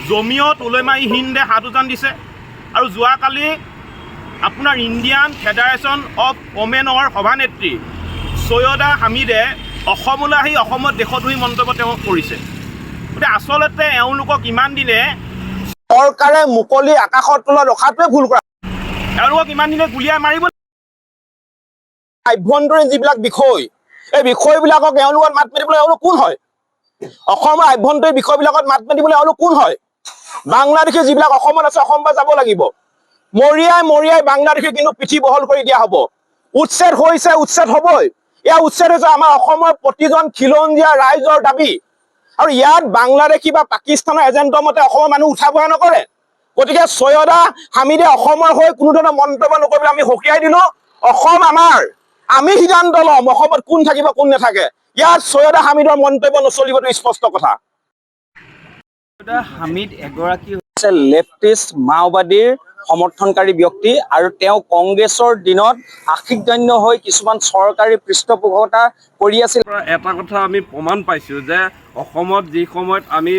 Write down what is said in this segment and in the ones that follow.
জমিয়ত উলেমাই হিন্দে হাত উজান দিছে আৰু যোৱাকালি আপোনাৰ ইণ্ডিয়ান ফেডাৰেশ্যন অফ ওমেনৰ সভানেত্ৰী সৈয়দা হামিদে অসমলৈ আহি অসমত দেশদ্ৰোহী মন্তব্য তেওঁ কৰিছে। গতিকে আচলতে এওঁলোকক ইমান দিনে চৰকাৰে মুকলি আকাশৰ তলত ৰখাটোৱে ভুল কৰা। এওঁলোকক ইমান দিনে গুলীয়াই মাৰিব। আভ্যন্তৰীণ যিবিলাক বিষয়, এই বিষয়বিলাকক এওঁলোকক মাত মাতিবলৈ এওঁলোক কোন হয়? অসমৰ আভ্যন্তৰীণ বিষয়বিলাকত মাত মাতিবলৈ এওঁলোক কোন হয়? বাংলাদেশী যিবিলাক অসমত আছে, অসমৰ পৰা যাব লাগিব। মৰিয়াই বাংলাদেশে কিন্তু পিঠি বহল কৰি দিয়া হ'ব। উচ্ছেদ হৈছে, উচ্ছেদ হ'বই। এয়া উচ্ছেদ হৈছে আমাৰ অসমৰ প্ৰতিজন খিলঞ্জীয়া ৰাইজৰ দাবী। আৰু ইয়াত বাংলাদেশী বা পাকিস্তানৰ এজেণ্টৰ মতে অসমৰ মানুহ উঠা বহা নকৰে। গতিকে সৈয়দা হামিদে অসমৰ হৈ কোনো ধৰণৰ মন্তব্য নকৰিবলৈ আমি সকীয়াই দিলো। অসম আমাৰ, আমি সিদ্ধান্ত ল'ম অসমত কোন থাকিব কোন নাথাকে। ইয়াত সৈয়দা হামিদৰ মন্তব্য নচলিবটো স্পষ্ট কথা। সৈয়দা হামিদ এগৰাকী হৈছে লেফটিষ্ট মাওবাদীৰ সমৰ্থনকাৰী ব্যক্তি আৰু তেওঁ কংগ্ৰেছৰ দিনত আশীৰ্গন্য হৈ কিছুমান চৰকাৰী পৃষ্ঠপোষকতা কৰি আছিল। এটা কথা আমি প্ৰমাণ পাইছোঁ যে অসমত যি সময়ত আমি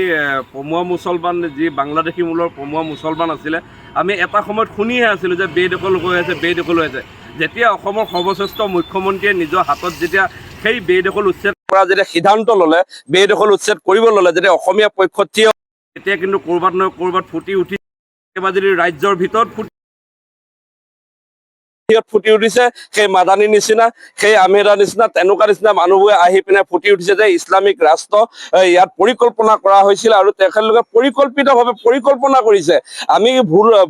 পমুৱা মুছলমান, যি বাংলাদেশী মূলৰ পমুৱা মুছলমান আছিলে, আমি এটা সময়ত শুনিহে আছিলোঁ যে বেদখল হৈ আছে, বেদখল হৈ আছে। যেতিয়া অসমৰ সৰ্বশ্ৰেষ্ঠ মুখ্যমন্ত্ৰীয়ে নিজৰ হাতত যেতিয়া সেই বেদখল উচ্ছেদ কৰা যেতিয়া সিদ্ধান্ত ল'লে, বেদখল উচ্ছেদ কৰিব ল'লে, যেতিয়া অসমীয়া পক্ষ থিয়, এতিয়া কিন্তু ক'ৰবাত নহয় ক'ৰবাত ফুটি উঠি যদি ৰাজ্যৰ ভিতৰত ফুটি উঠিছে সেই মাদানী নিচিনা, সেই আমেৰা নিচিনা, তেনেকুৱা নিচিনা মানুহবোৰে আহি পিনে ফুটি উঠিছে যে ইছলামিক ৰাষ্ট্ৰ ইয়াত পৰিকল্পনা কৰা হৈছিল আৰু তেখেতলোকে পৰিকল্পিতভাৱে পৰিকল্পনা কৰিছে। আমি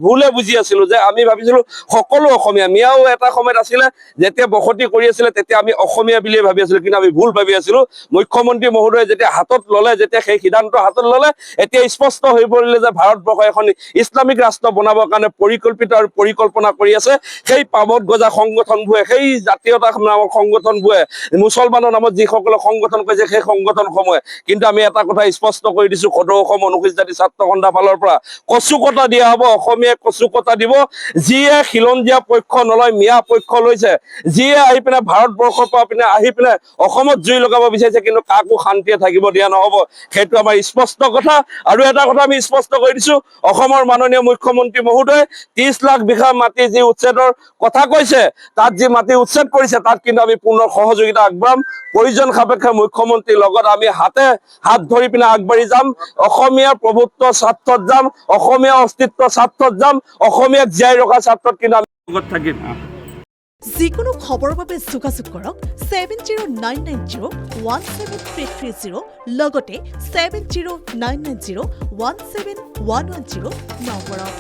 ভুলে বুজি আছিলো যে আমি ভাবিছিলো সকলো অসমীয়া, মিয়াও এটা সময়ত আছিলে যেতিয়া বসতি কৰি আছিলে তেতিয়া আমি অসমীয়া বুলিয়ে ভাবি আছিলো, কিন্তু আমি ভুল ভাবি আছিলো। মুখ্যমন্ত্ৰী মহোদয়ে যেতিয়া হাতত ল'লে, যেতিয়া সেই সিদ্ধান্ত হাতত ল'লে, এতিয়া স্পষ্ট হৈ পৰিলে যে ভাৰতবৰ্ষ এখন ইছলামিক ৰাষ্ট্ৰ বনাবৰ কাৰণে পৰিকল্পিত আৰু পৰিকল্পনা কৰি আছে। সেই পাবত গজা সংগঠনবোৰে, সেই জাতীয়তা নামৰ সংগঠনবোৰে, মুছলমানৰ নামত যিসকলে সংগঠন কৰিছে সেই সংগঠনসমূহে। কিন্তু আমি এটা কথা স্পষ্ট কৰি দিছো, সদৌ অসম অনুসূচিত জাতি ছাত্ৰ সন্থা ফালৰ পৰা কচুকটা দিয়া হ'ব, অসমীয়াই কচুকটা দিব। যিয়ে খিলঞ্জীয়া পক্ষ নলয়, মিয়া পক্ষ লৈছে, যিয়ে আহি পিনে ভাৰতবৰ্ষৰ পৰা পিনে আহি পিনে অসমত জুই লগাব বিচাৰিছে, কিন্তু কাকো শান্তিয়ে থাকিব দিয়া নহ'ব। সেইটো আমাৰ স্পষ্ট কথা। আৰু এটা কথা আমি স্পষ্ট কৰি দিছো, অসমৰ মাননীয় মুখ্যমন্ত্ৰী মহোদয়ে 30 লাখ বিঘা মাটি যি উচ্ছেদৰ কথা কৈছে, তাত যি মাটি উচ্ছেদ কৰিছে, তাত কিন্তু আমি পূৰ্ণ সহযোগিতা আগবঢ়াম। প্ৰয়োজন সাপেক্ষে মুখ্যমন্ত্ৰীৰ লগত আমি হাত ধৰি পিনে আগবাঢ়ি যাম। অসমীয়াৰ প্ৰভুত্ব স্বাৰ্থত যাম, অসমীয়া অস্তিত্ব স্বাৰ্থত যাম, অসমীয়াক জীয়াই ৰখা স্বাৰ্থত কিন্তু আমি লগত থাকিম। যিকোনো খবৰৰ বাবে যোগাযোগ কৰক 7099017330 লগতে 7099017110 নম্বৰত।